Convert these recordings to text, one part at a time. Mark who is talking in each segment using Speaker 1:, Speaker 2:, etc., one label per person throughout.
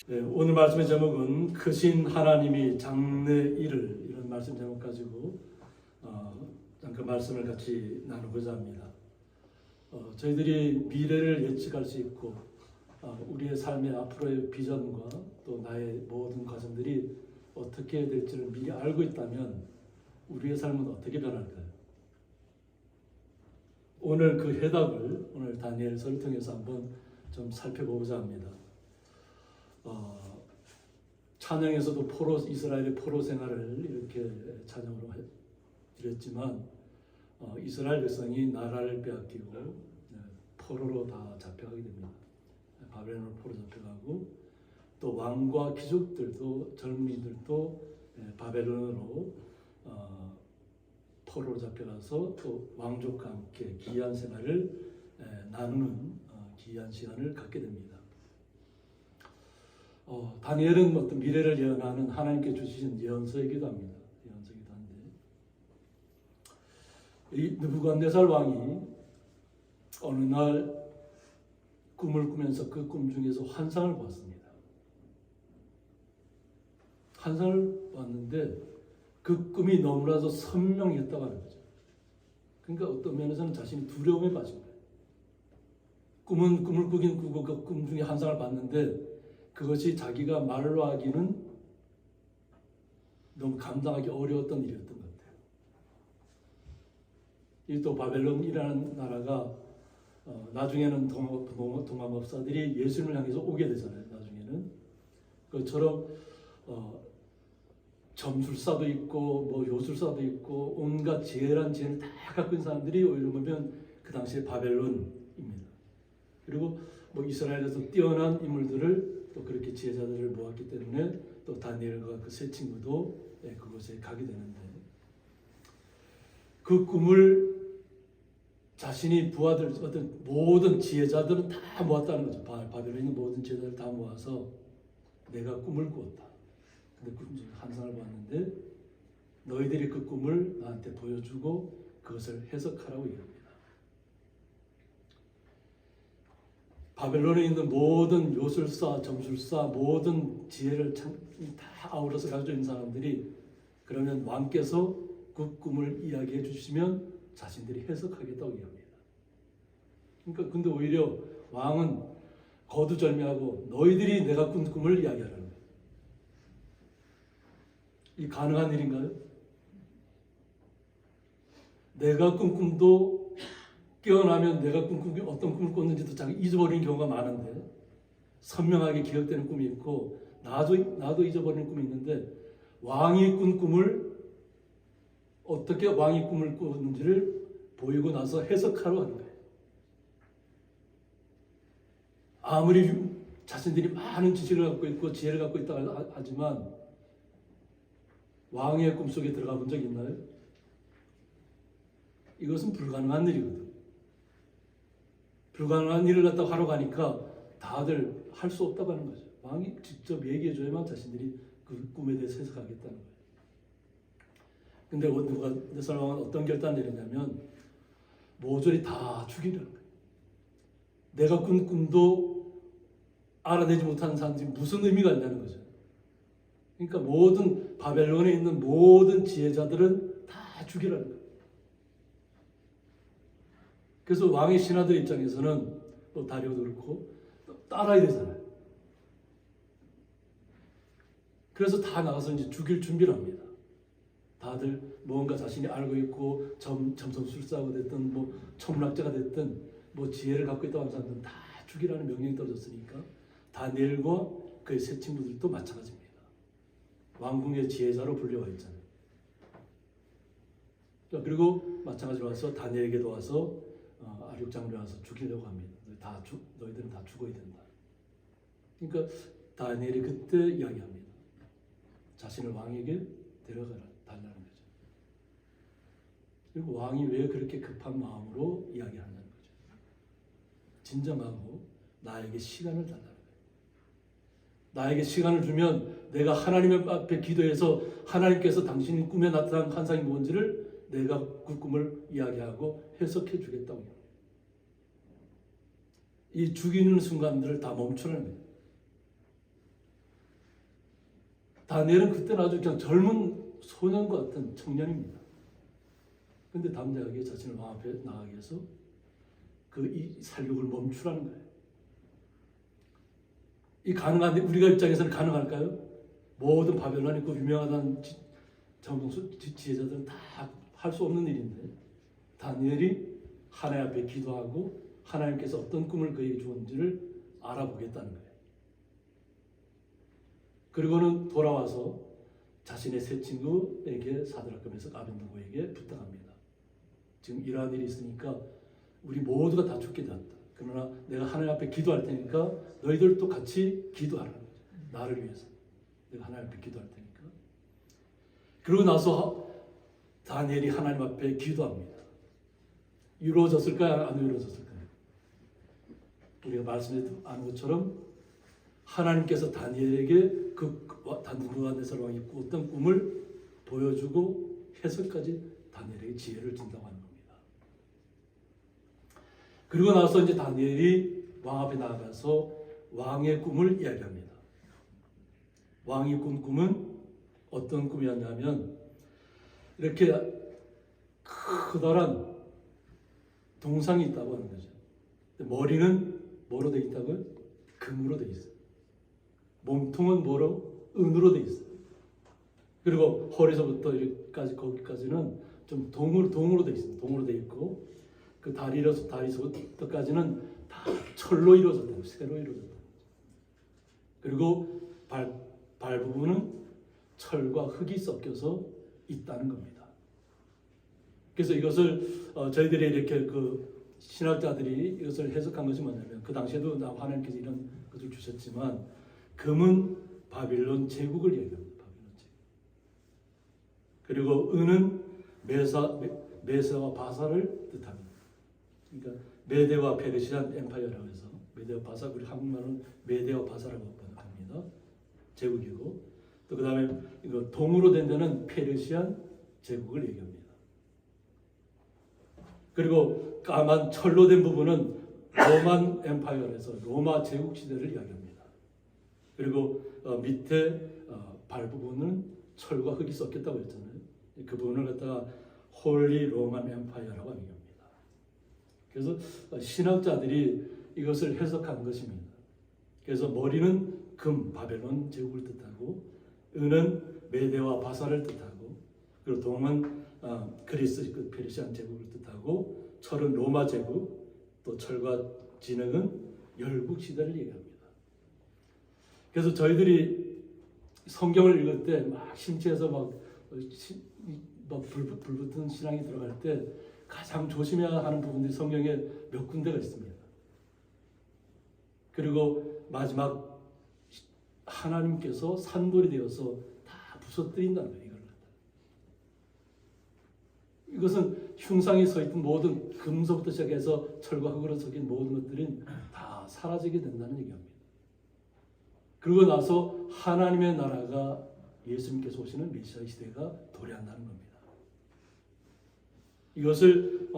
Speaker 1: 네, 오늘 말씀의 제목은 크신 하나님이 장래 일을, 이런 말씀 제목 가지고 잠깐 말씀을 같이 나누고자 합니다. 저희들이 미래를 예측할 수 있고 우리의 삶의 앞으로의 비전과 또 나의 모든 과정들이 어떻게 될지를 미리 알고 있다면 우리의 삶은 어떻게 변할까요? 오늘 그 해답을 오늘 다니엘서를 통해서 한번 좀 살펴보고자 합니다. 찬양에서도 이스라엘의 포로 생활을 이렇게 찬양으로 드렸지만 이스라엘 백성이 나라를 빼앗기고 포로로 다 잡혀가게 됩니다. 바벨론으로 포로 잡혀가고 또 왕과 귀족들도 젊은이들도 바벨론으로 포로로 잡혀가서 또 왕족과 함께 기이한 생활을 나누는 기이한 시간을 갖게 됩니다. 다니엘은 어떤 미래를 예언하는 하나님께 주신 예언서이기도 합니다. 예언서이기도 한데 이 느부갓네살 왕이 어느 날 꿈을 꾸면서 그 꿈 중에서 환상을 봤습니다. 환상을 봤는데 그 꿈이 너무나도 선명했다고 하는 거죠. 그러니까 어떤 면에서는 자신이 두려움에 빠진 거예요. 꿈은 꿈을 꾸긴 꾸고 그 꿈 중에 환상을 봤는데 그것이 자기가 말로 하기는 너무 감당하기 어려웠던 일이었던 것 같아요. 이 또 바벨론이라는 나라가 나중에는 동아법사들이 예수님을 향해서 오게 되잖아요. 나중에는 그것처럼 점술사도 있고 뭐 요술사도 있고 온갖 지혜를 다 갖고 있는 사람들이 오히려 보면 그 당시에 바벨론입니다. 그리고 뭐 이스라엘에서 뛰어난 인물들을 또 그렇게 지혜자들을 모았기 때문에 또 다니엘과 그 세 친구도 그곳에 가게 되는데 그 꿈을 자신이 부하들 어떤 모든 지혜자들은 다 모았다는 거죠. 바벨론에 있는 모든 지혜자들 다 모아서 내가 꿈을 꾸었다. 근데 꿈 중에 환상을 봤는데 너희들이 그 꿈을 나한테 보여주고 그것을 해석하라고 얘기합니다. 바벨론에 있는 모든 요술사, 점술사, 모든 지혜를 다 아우러서 가지고 있는 사람들이 그러면 왕께서 그 꿈을 이야기해 주시면 자신들이 해석하겠다고 얘기합니다. 그러니까 근데 오히려 왕은 거두절미하고 너희들이 내가 꾼 꿈을 이야기하라는 거예요. 이 가능한 일인가요? 내가 꾼 꿈도 깨어나면 내가 꾼 꿈이 어떤 꿈을 꿨는지도 자기 잊어버리는 경우가 많은데 선명하게 기억되는 꿈이 있고 나도 잊어버리는 꿈이 있는데 왕이 꾼 꿈을 어떻게 왕이 꿈을 꿨는지를 보이고 나서 해석하러 하는 거예요. 아무리 자신들이 많은 지식을 갖고 있고 지혜를 갖고 있다고 하지만 왕의 꿈속에 들어가 본 적 있나요? 이것은 불가능한 일이거든. 불가능한 일을 갖다가 하러 가니까 다들 할 수 없다고 하는 거죠. 왕이 직접 얘기해 줘야만 자신들이 그 꿈에 대해서 해석하겠다는 거예요. 근데 느부갓네살 왕은 어떤 결단을 내렸냐면 모조리 다 죽이려는 거예요. 내가 꾼 꿈도 알아내지 못하는 사람들이 무슨 의미가 있냐는 거죠. 그러니까 모든 바벨론에 있는 모든 지혜자들은 다 죽이라는 거예요. 그래서 왕의 신하들 입장에서는 또 다리오도 그렇고 따라야 되잖아요. 그래서 다 나가서 이제 죽일 준비를 합니다. 다들 뭔가 자신이 알고 있고 점성술사가 됐든 뭐 천문학자가 됐든 뭐 지혜를 갖고 있다고 하는 사람들은 다 죽이라는 명령이 떨어졌으니까 다니엘과 그의 세 친구들도 마찬가지입니다. 왕궁의 지혜자로 불려와 있잖아요. 그리고 마찬가지로 와서 다니엘에게도 와서 아륙장로에 와서 죽이려고 합니다. 너희들은 다 죽어야 된다. 그러니까 다니엘이 그때 이야기합니다. 자신을 왕에게 데려가라 달라는 거죠. 그리고 왕이 왜 그렇게 급한 마음으로 이야기하냐는 거죠. 진정하고 나에게 시간을 달라는 거예요. 나에게 시간을 주면 내가 하나님 앞에 기도해서 하나님께서 당신이 꿈에 나타난 환상이 뭔지를 내가 그 꿈을 이야기하고 해석해 주겠다고 해요. 이 죽이는 순간들을 다 멈추라는 거예요. 다니엘은 그때는 아주 그냥 젊은 소년과 같은 청년입니다. 근데 담대하게 자신을 왕 앞에 나가게 해서 이 살육을 멈추라는 거예요. 이 가능한데 우리가 입장에서는 가능할까요? 모든 바벨론이 그 유명하다는 정동수 지혜자들은 다 할 수 없는 일인데 다니엘이 하나님 앞에 기도하고 하나님께서 어떤 꿈을 그에게 주었는지를 알아보겠다는 거예요. 그리고는 돌아와서 자신의 세 친구에게 사드락과 메삭 아벳느고에게 부탁합니다. 지금 이러한 일이 있으니까 우리 모두가 다 죽게 되었다. 그러나 내가 하나님 앞에 기도할 테니까 너희들도 같이 기도하라는 거죠. 나를 위해서 내가 하나님 앞에 기도할 테니까. 그러고 나서 다니엘이 하나님 앞에 기도합니다. 이루어졌을까요? 안 이루어졌을까요? 우리가 말씀에 아는 것처럼 하나님께서 다니엘에게 느부갓네살 왕이 꾸었던 꿈을 보여주고 해석까지 다니엘에게 지혜를 준다고 하는 겁니다. 그리고 나서 이제 다니엘이 왕 앞에 나가서 왕의 꿈을 이야기합니다. 왕이 꾼 꿈은 어떤 꿈이었냐면 이렇게 커다란 동상이 있다고 하는 거죠. 머리는 뭐로 되어 있다고요? 금으로 되어 있어요. 몸통은 뭐로? 은으로 되어 있어요. 그리고 허리서부터 여기까지 거기까지는 좀 동으로 되어 있습니다. 동으로 되어 있고 그 다리서부터까지는 다 철로 이루어졌다고, 쇠로 이루어졌다고. 그리고 발 부분은 철과 흙이 섞여서 있다는 겁니다. 그래서 이것을 저희들이 이렇게 신학자들이 이것을 해석한 것이 뭐냐면 그 당시에도 하나님께서 이런 것을 주셨지만 금은 바빌론 제국을 얘기합니다. 바빌론 제국. 그리고 은은 메사와 바사를 뜻합니다. 그러니까 메데와 페르시안 엠파이어라고 해서 메데와 바사, 우리 한국말은 메데와 바사라고 번역합니다. 제국이고 또 그 다음에 이거 동으로 된 데는 페르시안 제국을 얘기합니다. 그리고 까만 철로 된 부분은 로만 엠파이어에서 로마 제국 시대를 이야기합니다. 그리고 밑에 발 부분은 철과 흙이 섞였다고 했잖아요. 그 부분을 갖다가 홀리 로만 엠파이어라고 얘기합니다. 그래서 신학자들이 이것을 해석한 것입니다. 그래서 머리는 금, 바벨론 제국을 뜻하고 은은 메데와 바사를 뜻하고 그리고 동은 그리스, 페르시안 제국을 뜻하고 철은 로마 제국, 또 철과 진흙은 열국 시대를 얘기합니다. 그래서 저희들이 성경을 읽을 때 막 심취해서 막 불붙은 신앙이 들어갈 때 가장 조심해야 하는 부분들이 성경에 몇 군데가 있습니다. 그리고 마지막 하나님께서 산돌이 되어서 다 부서뜨린다는 거예요. 이것은 흉상이 서 있던 모든 금서부터 시작해서 철과 흙으로 섞인 모든 것들은 다 사라지게 된다는 얘기입니다. 그러고 나서 하나님의 나라가 예수님께서 오시는 메시아 시대가 도래한다는 겁니다. 이것을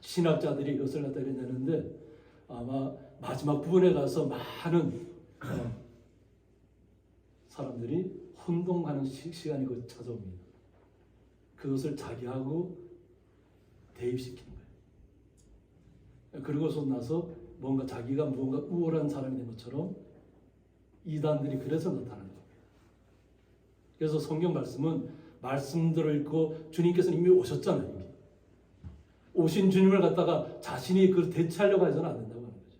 Speaker 1: 신학자들이 이것을 갖다 내는데 아마 마지막 부분에 가서 많은 사람들이 혼동하는 시간이 찾아옵니다. 그것을 자기하고 대입시키는 거예요. 그러고서 나서 뭔가 자기가 무언가 우월한 사람이 된 것처럼 이단들이 그래서 나타나는 겁니다. 그래서 성경 말씀대로 읽고 주님께서는 이미 오셨잖아요. 이미. 오신 주님을 갖다가 자신이 그걸 대체하려고 해서는 안 된다고 하는 거죠.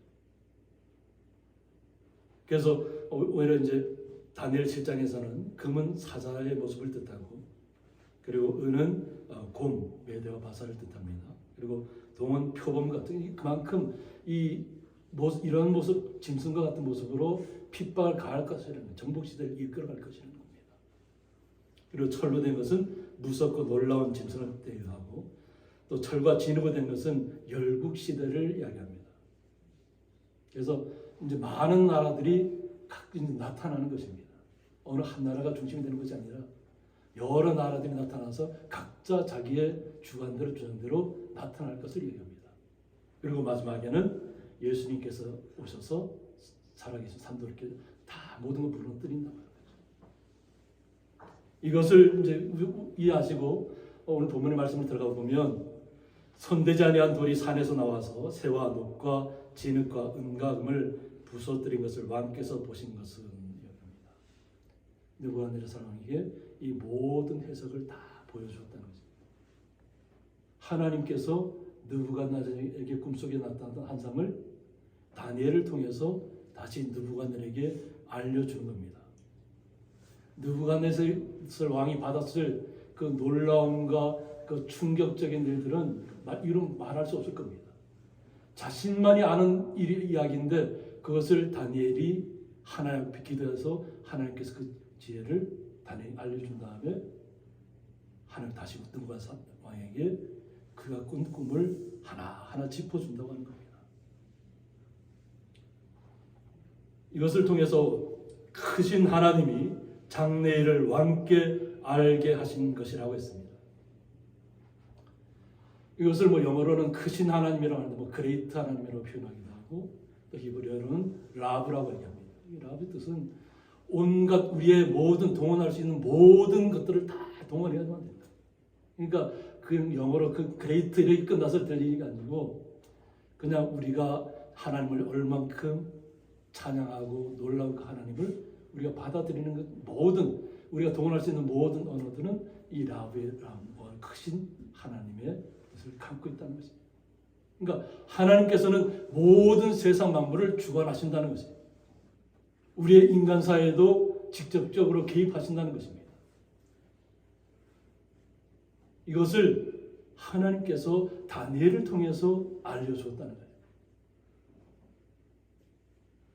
Speaker 1: 그래서 오히려 이제 다니엘 7장에서는 금은 사자의 모습을 뜻하고 그리고 은은 곰, 메데와 바사를 뜻합니다. 그리고 동은 표범 같은 그만큼 이런 모습, 짐승과 같은 모습으로 핍박을 가할 것이라는 정복 시대를 이끌어갈 것이라는 겁니다. 그리고 철로 된 것은 무섭고 놀라운 짐승을 대표하고 또 철과 진흙으로 된 것은 열국 시대를 이야기합니다. 그래서 이제 많은 나라들이 각각 나타나는 것입니다. 어느 한 나라가 중심이 되는 것이 아니라 여러 나라들이 나타나서 각자 자기의 주관대로 주장대로 나타날 것을 얘기합니다. 그리고 마지막에는 예수님께서 오셔서 살아계신 산돌이께 다 모든 걸 무너뜨린다고 하는 거죠. 이것을 이제 이해하시고 오늘 본문의 말씀을 들어가 보면 손대지 아니한 돌이 산에서 나와서 새와 녹과 진흙과 은과 금을 부숴뜨린 것을 왕께서 보신 것은 여기입니다. 느부갓네살 왕에게 이 모든 해석을 다 보여주었다는 거죠. 하나님께서 느부갓네살에게 꿈속에 나타났던 환상을 다니엘을 통해서 다시 느부갓네살에게 알려주는 겁니다. 느부갓네살 왕이 받았을 그 놀라움과 그 충격적인 일들은 이름 말할 수 없을 겁니다. 자신만이 아는 이야기인데 그것을 다니엘이 하나님 앞에 기도해서 하나님께서 그 지혜를 다니엘이 알려준 다음에 하나님 다시 느부갓네살 왕에게 그가 꾼 꿈을 하나하나 짚어준다고 하는 겁니다. 이것을 통해서 크신 하나님이 장래일을 왕께 알게 하신 것이라고 했습니다. 이것을 영어로는 크신 하나님이라고 하는데 그레이트 하나님이라고 표현하기도 하고 또 히브리어로는 라브라고 얘기합니다. 이 라브의 뜻은 온갖 우리의 모든 동원할 수 있는 모든 것들을 다 동원해야만 된다. 그러니까 그 영어로 그 그레이트 이렇게 끝나서 될 얘기가 아니고 그냥 우리가 하나님을 얼만큼 찬양하고 놀라운 그 하나님을 우리가 받아들이는 것 모든 우리가 동원할 수 있는 모든 언어들은 이 라브의 크신 하나님의 것을 갖고 있다는 것입니다. 그러니까 하나님께서는 모든 세상 만물을 주관하신다는 것입니다. 우리의 인간사에도 직접적으로 개입하신다는 것입니다. 이것을 하나님께서 다니엘을 통해서 알려줬다는 거예요.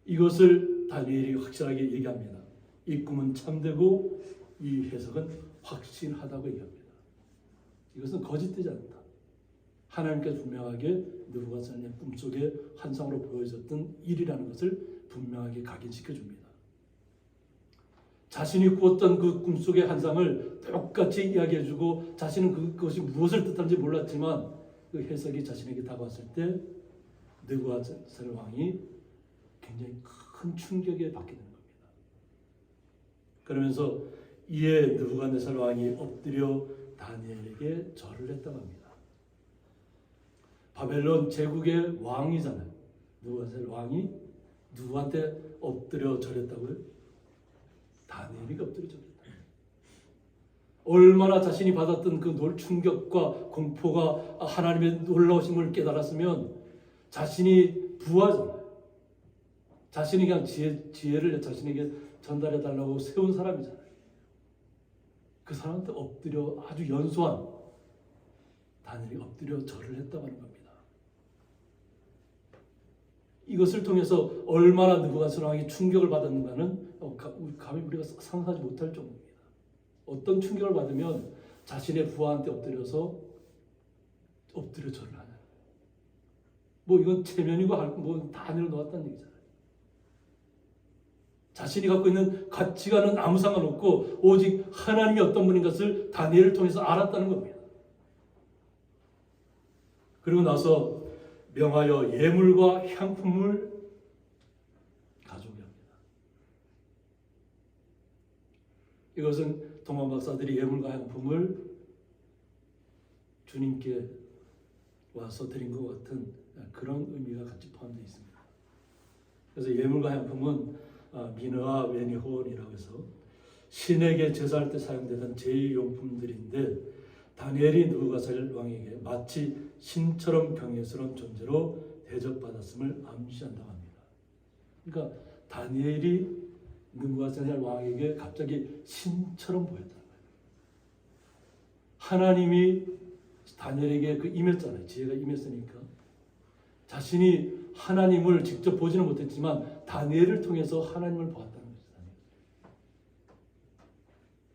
Speaker 1: 이것을 다니엘이 확실하게 얘기합니다. 이 꿈은 참되고 이 해석은 확신하다고 얘기합니다. 이것은 거짓되지 않다. 하나님께서 분명하게 느부갓네살의 꿈속에 환상으로 보여졌던 일이라는 것을 분명하게 각인시켜줍니다. 자신이 꾸었던 그 꿈속의 환상을 똑같이 이야기해주고 자신은 그것이 무엇을 뜻하는지 몰랐지만 그 해석이 자신에게 다가왔을 때 느부갓네살 왕이 굉장히 큰 충격에 받게 되는 겁니다. 그러면서 이에 느부갓네살 왕이 엎드려 다니엘에게 절을 했다고 합니다. 바벨론 제국의 왕이잖아요. 느부갓네살 왕이 누구한테 엎드려 절했다고요? 다니엘이 엎드려 절했다. 얼마나 자신이 받았던 그 충격과 공포가 하나님의 놀라우심을 깨달았으면 자신이 부하잖아요. 자신이 그냥 지혜를 자신에게 전달해 달라고 세운 사람이잖아요. 그 사람한테 엎드려 아주 연소한 다니엘이 엎드려 절을 했다고 하는 겁니다. 이것을 통해서 얼마나 느부갓네살 왕이 충격을 받았는가는 감히 우리가 상상하지 못할 정도입니다. 어떤 충격을 받으면 자신의 부하한테 엎드려 절을 하냐. 이건 체면이고 다 내려놓았다는 얘기잖아요. 자신이 갖고 있는 가치관은 아무 상관없고 오직 하나님이 어떤 분인 것을 다니엘을 통해서 알았다는 겁니다. 그리고 나서 명하여 예물과 향품을 가져오게 합니다. 이것은 동방 박사들이 예물과 향품을 주님께 와서 드린 것 같은 그런 의미가 같이 포함되어 있습니다. 그래서 예물과 향품은 미느와 베니혼이라고 해서 신에게 제사할 때 사용되던 제의용품들인데 다니엘이 느부갓네살 왕에게 마치 신처럼 경외스러운 존재로 대접받았음을 암시한다고 합니다. 그러니까 다니엘이 느부갓네살 왕에게 갑자기 신처럼 보였다는 거예요. 하나님이 다니엘에게 임했잖아요. 지혜가 임했으니까. 자신이 하나님을 직접 보지는 못했지만 다니엘을 통해서 하나님을 보았다는 거죠.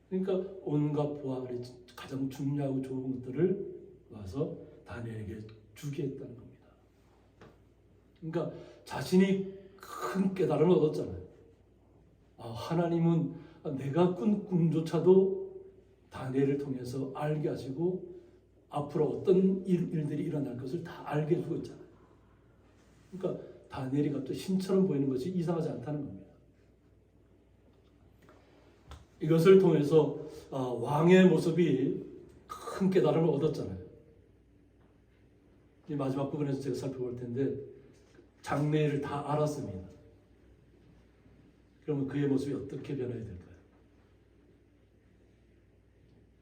Speaker 1: 그러니까 온갖 보아를 가장 중요하고 좋은 것들을 와서 다니엘에게 주게 했다는 겁니다. 그러니까 자신이 큰 깨달음을 얻었잖아요. 하나님은 내가 꾼 꿈조차도 다니엘을 통해서 알게 하시고 앞으로 어떤 일들이 일어날 것을 다 알게 해주고 있잖아요. 그러니까 다니엘이 갑자기 신처럼 보이는 것이 이상하지 않다는 겁니다. 이것을 통해서 왕의 모습이 큰 깨달음을 얻었잖아요. 이 마지막 부분에서 제가 살펴볼 텐데 장래를 다 알았습니다. 그러면 그의 모습이 어떻게 변해야 될까요?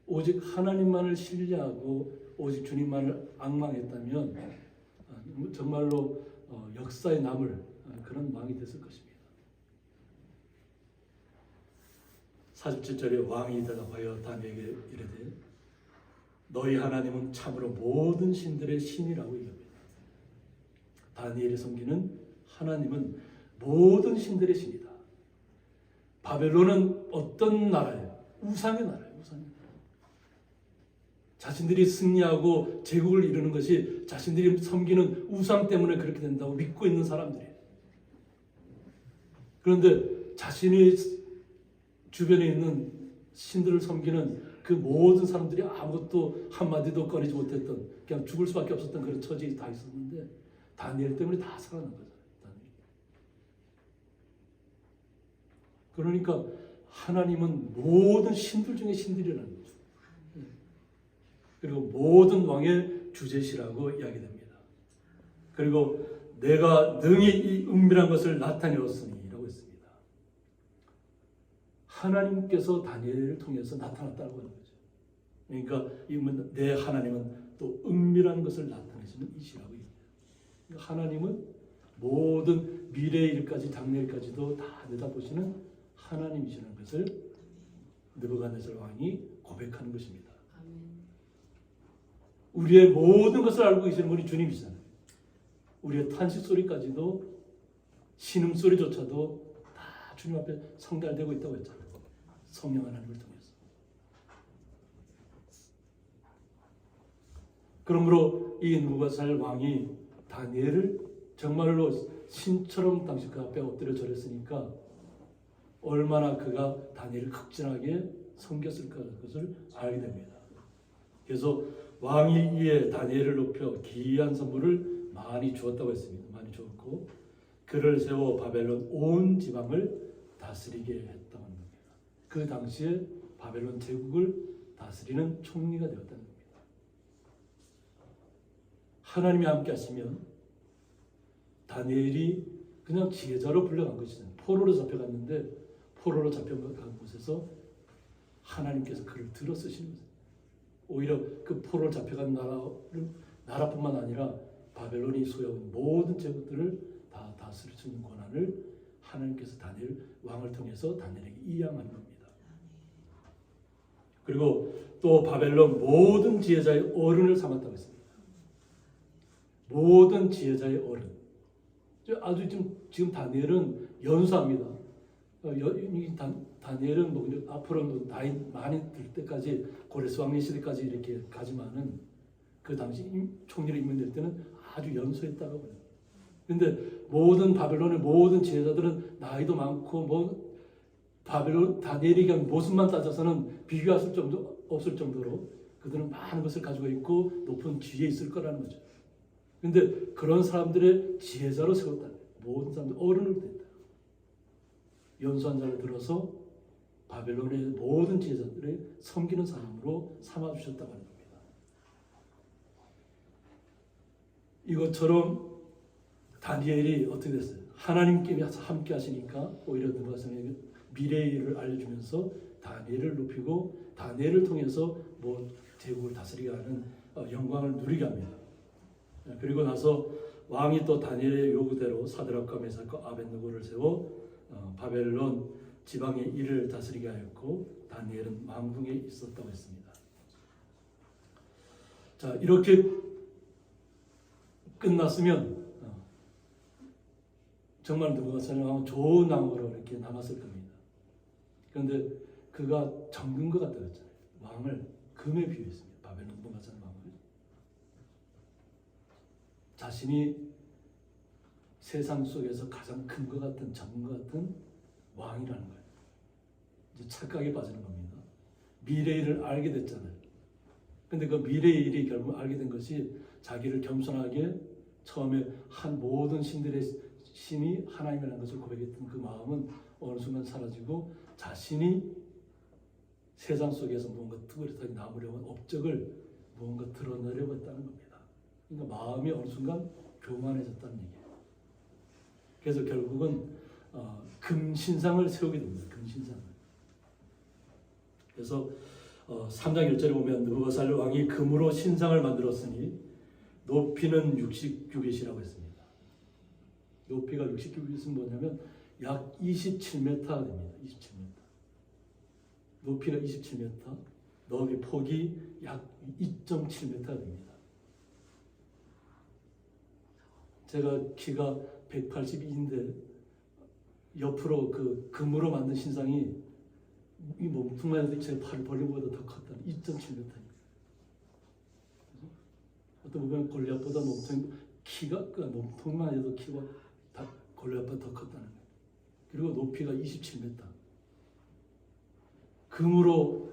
Speaker 1: 오직 하나님만을 신뢰하고 오직 주님만을 앙망했다면 정말로 역사에 남을 그런 왕이 됐을 것입니다. 47절에 왕이 대답하여 다니엘에게 이르되 너희 하나님은 참으로 모든 신들의 신이라고 얘기합니다. 다니엘이 섬기는 하나님은 모든 신들의 신이다. 바벨론은 어떤 나라예요? 우상의 나라예요. 우상의 나라. 자신들이 승리하고 제국을 이루는 것이 자신들이 섬기는 우상 때문에 그렇게 된다고 믿고 있는 사람들이에요. 그런데 자신이 주변에 있는 신들을 섬기는 그 모든 사람들이 아무것도 한마디도 꺼내지 못했던, 그냥 죽을 수밖에 없었던 그런 처지에 다 있었는데 다니엘 때문에 다 살아난 거죠. 그러니까 하나님은 모든 신들 중에 신들이라는 거죠. 그리고 모든 왕의 주제시라고 이야기됩니다. 그리고 내가 능히 이 은밀한 것을 나타내었으니 라고 했습니다. 하나님께서 다니엘을 통해서 나타났다고 하는 거죠. 그러니까 내 하나님은 또 은밀한 것을 나타내시는 이시라고 얘기해요. 그러니까 하나님은 모든 미래의 일까지 장래일까지도 다 내다보시는 하나님이시라는 것을 느부갓네살 왕이 고백하는 것입니다. 우리의 모든 것을 알고 계시는 분이 주님이시잖아요. 우리의 탄식 소리까지도, 신음 소리조차도 다 주님 앞에 성달되고 있다고 했잖아요. 성령 하나님을 통해서. 그러므로 이 느부갓네살 왕이 다니엘을 정말로 신처럼 당시 그 앞에 엎드려 절했으니까 얼마나 그가 다니엘을 극진하게 섬겼을까 하는 것을 알게 됩니다. 그래서 왕이 이에 다니엘을 높여 기이한 선물을 많이 주었다고 했습니다. 많이 주었고 그를 세워 바벨론 온 지방을 다스리게 했다고 합니다. 그 당시에 바벨론 제국을 다스리는 총리가 되었다는 겁니다. 하나님이 함께 하시면 다니엘이 그냥 지혜자로 불려간 것이잖아요. 포로로 잡혀갔는데 포로로 잡혀간 곳에서 하나님께서 그를 들어 쓰시는 거예요. 오히려 그 포로로 잡혀간 나라뿐만 아니라 바벨론이 소유한 모든 제국들을 다 다스릴 수 있는 권한을 하나님께서 다니엘 왕을 통해서 다니엘에게 이양하는 겁니다. 그리고 또 바벨론 모든 지혜자의 어른을 삼았다고 했습니다. 모든 지혜자의 어른. 아주 지금 다니엘은 연수합니다. 다니엘은 앞으로 나이 많이 들 때까지 고레스 왕리 시대까지 이렇게 가지만은 그 당시 총리로 임명될 때는 아주 연소했다고 해요. 그런데 모든 바벨론의 모든 지혜자들은 나이도 많고 바벨론 다니엘이 그냥 모습만 따져서는 비교할 수 없을 정도로 그들은 많은 것을 가지고 있고 높은 지혜에 있을 거라는 거죠. 그런데 그런 사람들의 지혜자로 세웠다. 모든 사람들 어른으로 됐다. 연수한 자를 들어서 바벨론의 모든 지혜자들을 섬기는 사람으로 삼아주셨다고 하는 겁니다. 이것처럼 다니엘이 어떻게 됐어요? 하나님께 함께 하시니까 오히려 느부갓네살에게 미래의 일을 알려주면서 다니엘을 높이고 다니엘을 통해서 제국을 다스리게 하는 영광을 누리게 합니다. 그리고 나서 왕이 또 다니엘의 요구대로 사드락과 메삭과 아벳느고를 세워 바벨론 지방의 일을 다스리게 하였고 다니엘은 왕궁에 있었다고 했습니다. 자, 이렇게 끝났으면 정말 느부갓네살 왕은 좋은 왕으로 이렇게 남았을 겁니다. 그런데 그가 정든 것 같다고 했잖아요. 왕을 금에 비유했습니다. 바벨론 느부갓네살 왕을. 자신이 세상 속에서 가장 큰 것 같은 적은 것 같은 왕이라는 거예요. 이제 착각에 빠지는 겁니다. 미래의 일을 알게 됐잖아요. 근데 그 미래의 일이 결국 알게 된 것이 자기를 겸손하게 처음에 한 모든 신들의 신이 하나님이라는 것을 고백했던 그 마음은 어느 순간 사라지고 자신이 세상 속에서 무언가 뚜렷하게 남으려면 업적을 무언가 드러내려고 했다는 겁니다. 그러니까 마음이 어느 순간 교만해졌다는 얘기예요. 그래서 결국은 금신상을 세우게 됩니다. 금신상을. 그래서 3장 1절에 보면 느부갓네살 왕이 금으로 신상을 만들었으니 높이는 60규빗이라고 했습니다. 높이가 60규빗은 뭐냐면 약 27m가 됩니다. 27m. 높이가 27m, 너비 폭이 약 2.7m가 됩니다. 제가 키가 182인데 옆으로 그 금으로 만든 신상이 이 몸통만 해도 제 팔 벌림보다 더 컸다는 2.7m입니다. 어떤 보면 골리앗보다 키가 그 몸통만 해도 키가 다 골리앗보다 더 컸다는 거예요. 그리고 높이가 27m. 금으로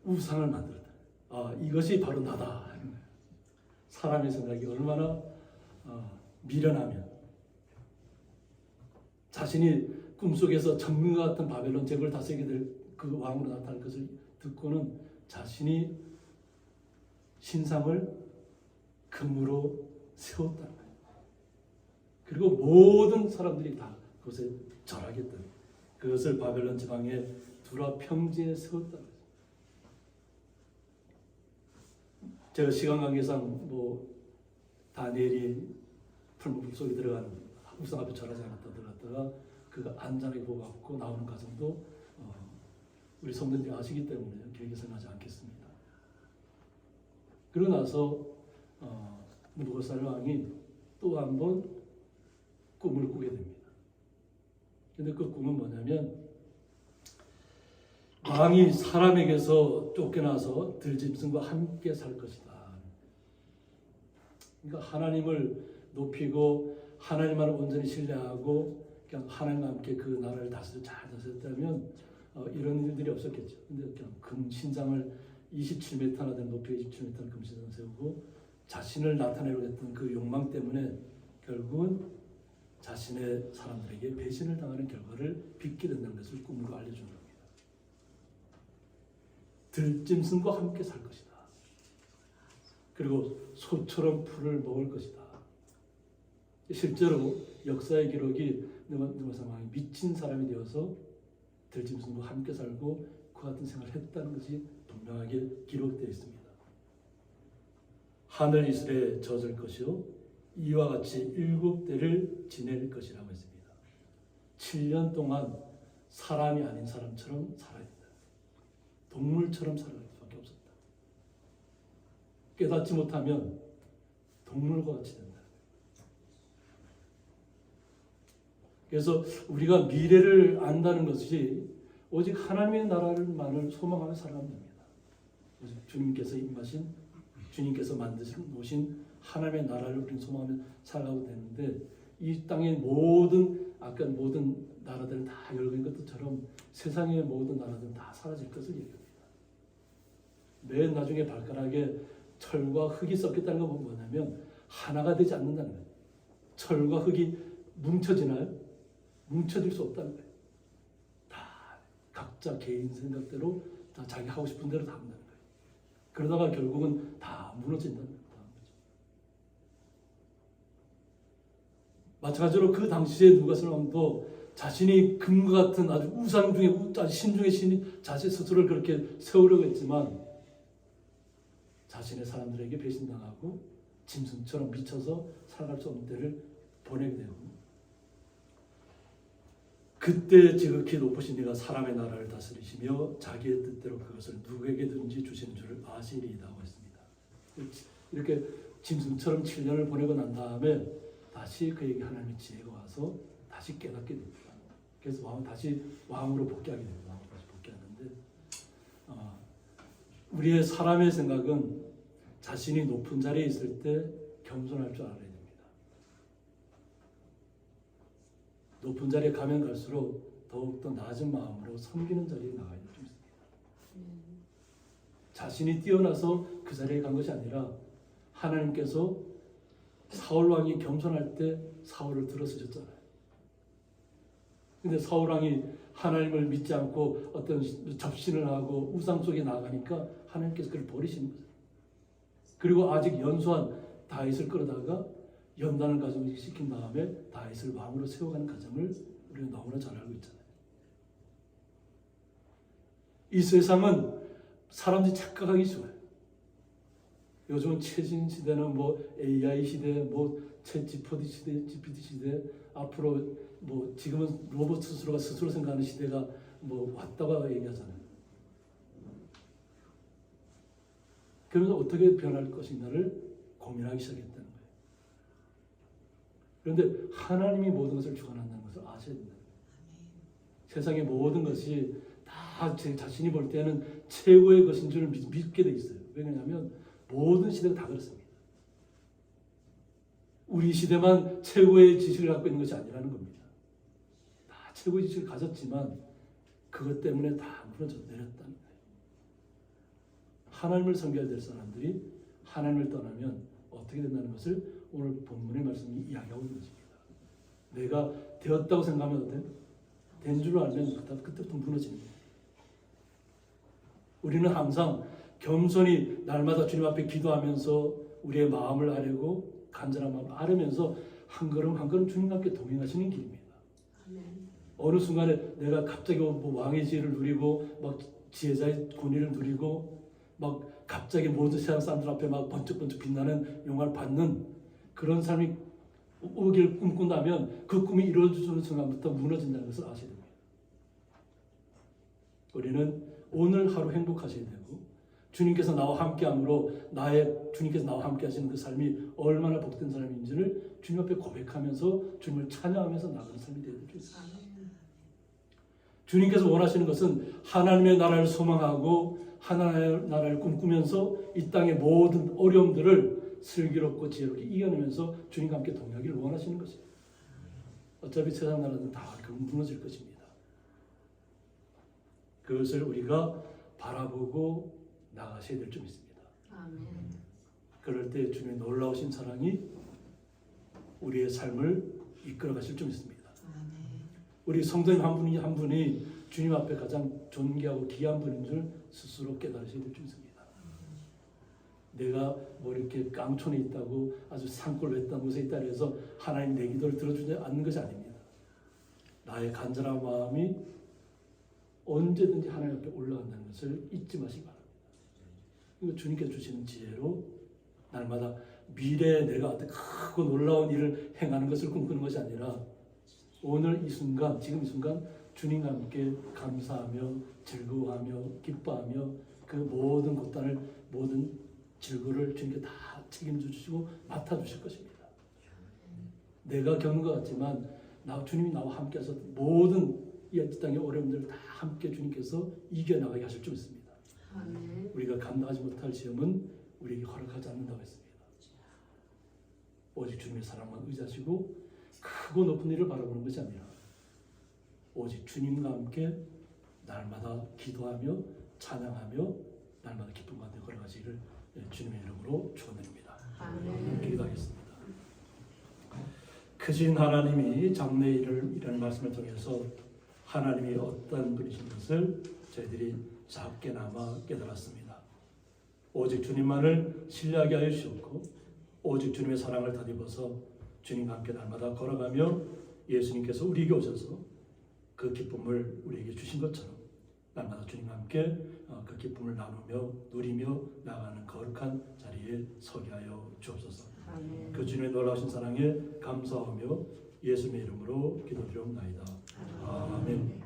Speaker 1: 우상을 만들었다. 이것이 바로 나다 하는 거예요. 사람의 생각이 얼마나 미련하면 자신이 꿈속에서 정금과 같은 바벨론 제국을 다스리게 될 그 왕으로 나타날 것을 듣고는 자신이 신상을 금으로 세웠다는 거예요. 그리고 모든 사람들이 다 그것에 절하겠다. 그것을 바벨론 지방의 두라 평지에 세웠다는 거예요. 제가 시간 관계상 다니엘이 풀무불 속에 들어가는 우상 앞에 절하지 않았다 들어갔다가 그가 안전하게 보호받고 나오는 과정도 우리 성도님들이 아시기 때문에 길게 설명하지 않겠습니다. 그러고 나서 느부갓네살 왕이 또 한 번 꿈을 꾸게 됩니다. 근데 그 꿈은 뭐냐면 왕이 사람에게서 쫓겨나서 들짐승과 함께 살 것이다. 그러니까 하나님을 높이고 하나님만을 온전히 신뢰하고 그냥 하나님과 함께 그 나라를 잘 다스렸다면 이런 일들이 없었겠죠. 근데 그냥 금신상을 27m나 되는 높이 27m를 금신상을 세우고 자신을 나타내려고 했던 그 욕망 때문에 결국은 자신의 사람들에게 배신을 당하는 결과를 빚게 된다는 것을 꿈으로 알려주는 겁니다. 들짐승과 함께 살 것이다. 그리고 소처럼 풀을 먹을 것이다. 실제로 역사의 기록이 느부갓네살 왕이 미친 사람이 되어서 들짐승과 함께 살고 그 같은 생활을 했다는 것이 분명하게 기록되어 있습니다. 하늘 이슬에 젖을 것이요 이와 같이 7대를 지낼 것이라고 했습니다. 7년 동안 사람이 아닌 사람처럼 살아야 된다. 동물처럼 살아갈 수밖에 없었다. 깨닫지 못하면 동물과 같이 된다. 그래서 우리가 미래를 안다는 것이 오직 하나님의 나라만을 소망하며 살아가면 됩니다. 주님께서 임하신, 주님께서 놓으신 하나님의 나라를 우리는 소망하며 살아가고 되는데 이 땅의 모든 나라들은 다 열거인 것처럼 세상의 모든 나라들은 다 사라질 것을 얘기합니다. 맨 나중에 발가락에 철과 흙이 섞였다는 건 뭐냐면 하나가 되지 않는다는 거예요. 철과 흙이 뭉쳐지나요? 뭉쳐질 수 없다는 거예요. 다 각자 개인 생각대로 다 자기 하고 싶은 대로 다 한다는 거예요. 그러다가 결국은 다 무너진다는 거예요. 마찬가지로 그 당시에 느부갓네살 왕도 자신이 금과 같은 아주 우상 중에 아주 신중의 신이 자신 스스로를 그렇게 세우려고 했지만 자신의 사람들에게 배신당하고 짐승처럼 미쳐서 살아갈 수 없는 때를 보내게 되고 그때 지극히 높으신 이가 사람의 나라를 다스리시며 자기의 뜻대로 그것을 누구에게든지 주시는 줄을 아시리이다고 했습니다. 이렇게 짐승처럼 7년을 보내고 난 다음에 다시 그에게 하나님의 지혜가 와서 다시 깨닫게 됩니다. 그래서 왕은 다시 왕으로 복귀하게 됩니다. 왕으로 다시 복귀하는데 우리의 사람의 생각은 자신이 높은 자리에 있을 때 겸손할 줄 알아야 됩니다. 높은 자리에 가면 갈수록 더욱더 낮은 마음으로 섬기는 자리에 나가야 될 수 있습니다. 자신이 뛰어나서 그 자리에 간 것이 아니라 하나님께서 사울 왕이 겸손할 때 사울을 들어서셨잖아요. 근데 사울왕이 하나님을 믿지 않고 어떤 접신을 하고 우상 속에 나가니까 하나님께서 그를 버리시는 거죠. 그리고 아직 연소한 다윗을 끌어다가 연단을 가정시킨 다음에 다윗을 왕으로 세워가는 과정을 우리가 너무나 잘 알고 있잖아요. 이 세상은 사람들이 착각하기 좋아요. 요즘은 최신 시대는 뭐 AI 시대, 뭐 챗GPT 시대, GPT 시대, 앞으로 뭐 지금은 로봇 스스로가 스스로 생각하는 시대가 뭐 왔다고 얘기하잖아요. 그러면서 어떻게 변할 것인가를 고민하기 시작했다는 거예요. 그런데 하나님이 모든 것을 주관한다는 것을 아셔야 된다. 세상의 모든 것이 다 제 자신이 볼 때는 최고의 것인 줄 믿게 돼 있어요. 왜냐하면 모든 시대가 다 그렇습니다. 우리 시대만 최고의 지식을 갖고 있는 것이 아니라는 겁니다. 다 최고의 지식을 가졌지만 그것 때문에 다 무너져 내렸다는 거예요. 하나님을 섬겨야 될 사람들이 하나님을 떠나면 어떻게 된다는 것을 오늘 본문의 말씀이 이야기하고 있는 것입니다. 내가 되었다고 생각하면 어때요? 된 줄 알면 그때부터 무너지는 거예요. 우리는 항상 겸손히 날마다 주님 앞에 기도하면서 우리의 마음을 아뢰고 간절한 마음을 아뢰면서 한 걸음 한 걸음 주님과 함께 동행하시는 길입니다. 아멘. 어느 순간에 내가 갑자기 뭐 왕의 지혜를 누리고 막 지혜자의 권위를 누리고 막 갑자기 모든 세상 사람들 앞에 막 번쩍번쩍 빛나는 영광을 받는 그런 삶이 오길 꿈꾼다면 그 꿈이 이루어지는 순간부터 무너진다는 것을 아셔야 됩니다. 우리는 오늘 하루 행복하셔야 되고 주님께서 나와 함께함으로 주님께서 나와 함께 하시는 그 삶이 얼마나 복된 삶인지를 주님 앞에 고백하면서 주님을 찬양하면서 나가는 삶이 되어야 됩니다. 주님께서 원하시는 것은 하나님의 나라를 소망하고 하나님의 나라를 꿈꾸면서 이 땅의 모든 어려움들을 슬기롭고 지혜롭게 이겨내면서 주님과 함께 동행하기를 원하시는 것입니다. 어차피 세상 나라는 다 무너질 것입니다. 그것을 우리가 바라보고 나가셔야 될 점 있습니다. 아멘. 그럴 때 주님의 놀라우신 사랑이 우리의 삶을 이끌어 가실 점 있습니다. 아멘. 우리 성도님 한 분이 주님 앞에 가장 존귀하고 귀한 분인 줄 스스로 깨달으셔야 될 점 있습니다. 내가 뭐 이렇게 깡촌에 있다고 아주 산골 외딴 곳에 있다 해서 하나님 내 기도를 들어주지 않는 것이 아닙니다. 나의 간절한 마음이 언제든지 하나님 앞에 올라간다는 것을 잊지 마시기 바랍니다. 이거 주님께서 주시는 지혜로 날마다 미래에 내가 어떤 크고 놀라운 일을 행하는 것을 꿈꾸는 것이 아니라 오늘 이 순간, 지금 이 순간 주님과 함께 감사하며 즐거워하며 기뻐하며 그 모든 고단을 모든 질고를 주님께 다 책임져 주시고 맡아주실 것입니다. 내가 겪는 것 같지만 주님이 나와 함께 하셔서 모든 이 땅의 어려움들을 다 함께 주님께서 이겨나가게 하실 줄 믿습니다. 아멘. 우리가 감당하지 못할 시험은 우리에게 허락하지 않는다고 했습니다. 오직 주님의 사랑만 의지하시고 크고 높은 일을 바라보는 것이 아니라 오직 주님과 함께 날마다 기도하며 찬양하며 날마다 기쁨 가운데 걸어가시기를 주님의 이름으로 축원드립니다. 기도하겠습니다. 크신 하나님이 장래일이라는 말씀을 통해서 하나님이 어떤 분이신 것을 저희들이 작게나마 깨달았습니다. 오직 주님만을 신뢰하게 하여 주셨고 오직 주님의 사랑을 덧입어서 주님과 함께 날마다 걸어가며 예수님께서 우리에게 오셔서 그 기쁨을 우리에게 주신 것처럼 날마다 주님과 함께 그 기쁨을 나누며 누리며 나가는 거룩한 자리에 서게 하여 주옵소서. 아멘. 그 주님의 놀라우신 사랑에 감사하며 예수님의 이름으로 기도드리옵나이다. 아멘.